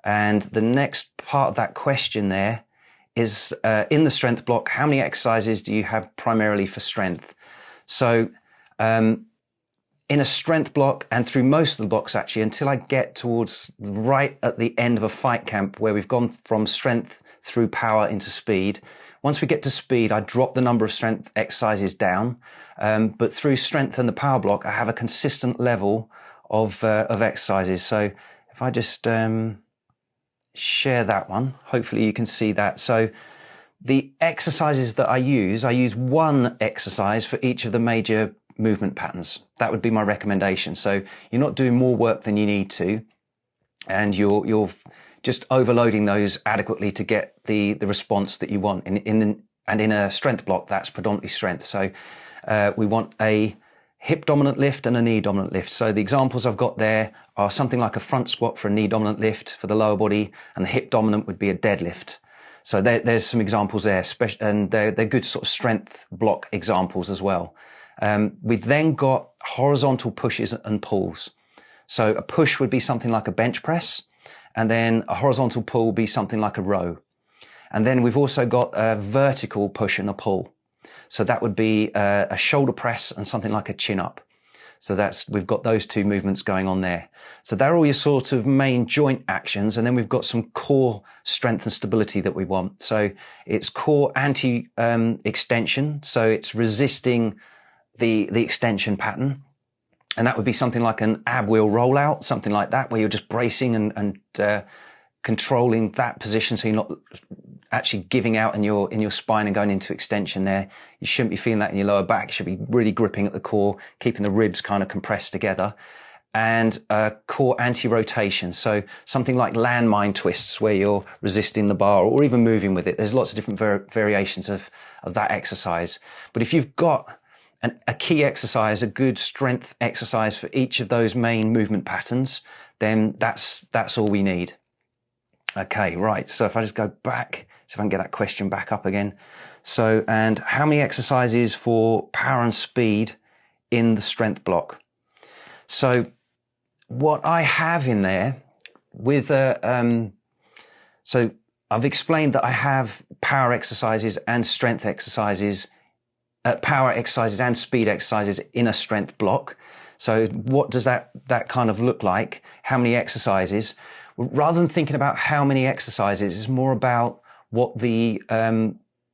And the next part of that question there is, in the strength block, how many exercises do you have primarily for strength? So in a strength block, and through most of the blocks actually, until I get towards right at the end of a fight camp where we've gone from strength through power into speed. Once we get to speed, I drop the number of strength exercises down. But through strength and the power block, I have a consistent level of exercises. So if I just share that one, hopefully you can see that. So the exercises that I use one exercise for each of the major movement patterns. That would be my recommendation. So you're not doing more work than you need to, and you're just overloading those adequately to get the response that you want. In a strength block, that's predominantly strength. So we want a hip dominant lift and a knee dominant lift. So the examples I've got there are something like a front squat for a knee dominant lift for the lower body, and the hip dominant would be a deadlift. So there's some examples there, and they're good sort of strength block examples as well. We've then got horizontal pushes and pulls. So a push would be something like a bench press, and then a horizontal pull would be something like a row. And then we've also got a vertical push and a pull. So that would be a shoulder press and something like a chin up. So we've got those two movements going on there. So they're all your sort of main joint actions. And then we've got some core strength and stability that we want. So it's core anti-extension. So it's resisting the extension pattern. And that would be something like an ab wheel rollout, something like that, where you're just bracing and controlling that position, so you're not actually giving out in your spine and going into extension there. You shouldn't be feeling that in your lower back. You should be really gripping at the core, keeping the ribs kind of compressed together. And core anti-rotation, so something like landmine twists, where you're resisting the bar or even moving with it. There's lots of different variations of that exercise. But if you've got a key exercise, a good strength exercise for each of those main movement patterns, then that's all we need. Okay, right. So if I just go back, so if I can get that question back up again. So, and how many exercises for power and speed in the strength block? So what I have in there with so I've explained that I have power exercises and strength exercises, power exercises and speed exercises in a strength block. So what does that kind of look like? How many exercises? Rather than thinking about how many exercises, it's more about what the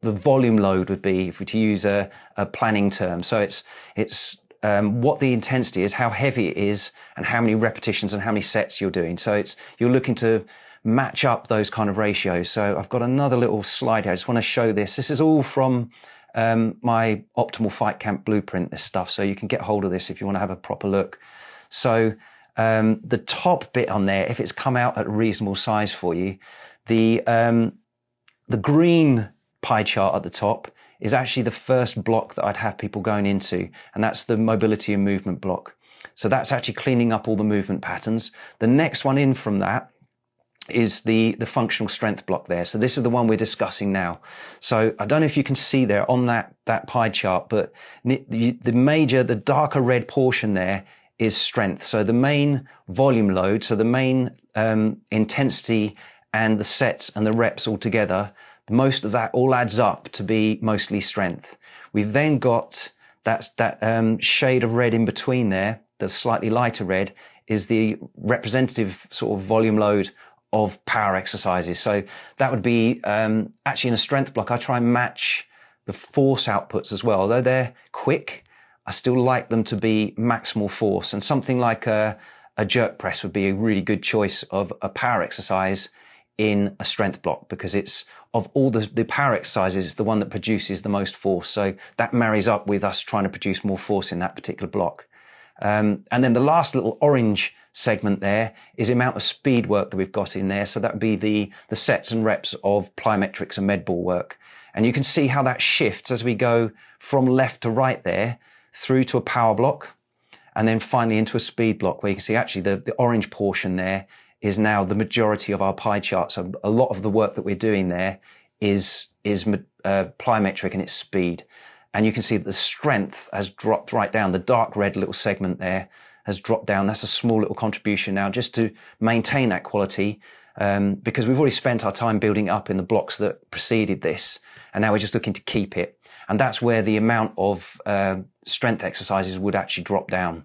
volume load would be, if we to use a planning term. So it's what the intensity is, how heavy it is, and how many repetitions and how many sets you're doing. So you're looking to match up those kind of ratios. So I've got another little slide here. I just want to show this. This is all from my Optimal Fight Camp blueprint, this stuff. So you can get hold of this if you want to have a proper look. So the top bit on there, if it's come out at a reasonable size for you, the green pie chart at the top is actually the first block that I'd have people going into, and that's the mobility and movement block. So that's actually cleaning up all the movement patterns. The next one in from that is the functional strength block there. So this is the one we're discussing now. So I don't know if you can see there on that pie chart, but the darker red portion there is strength. So the main volume load, so the main intensity and the sets and the reps all together, most of that all adds up to be mostly strength. We've then got that shade of red in between there, the slightly lighter red, is the representative sort of volume load of power exercises. So that would be actually in a strength block, I try and match the force outputs as well. Although they're quick, I still like them to be maximal force. And something like a jerk press would be a really good choice of a power exercise in a strength block, because it's, of all the power exercises, it's the one that produces the most force. So that marries up with us trying to produce more force in that particular block. And then the last little orange segment there is the amount of speed work that we've got in there. So that would be the sets and reps of plyometrics and med ball work. And you can see how that shifts as we go from left to right there through to a power block, and then finally into a speed block, where you can see actually the orange portion there is now the majority of our pie chart. So a lot of the work that we're doing there is plyometric and its speed. And you can see that the strength has dropped right down. The dark red little segment there has dropped down. That's a small little contribution now just to maintain that quality. because we've already spent our time building up in the blocks that preceded this, and now we're just looking to keep it. And that's where the amount of strength exercises would actually drop down.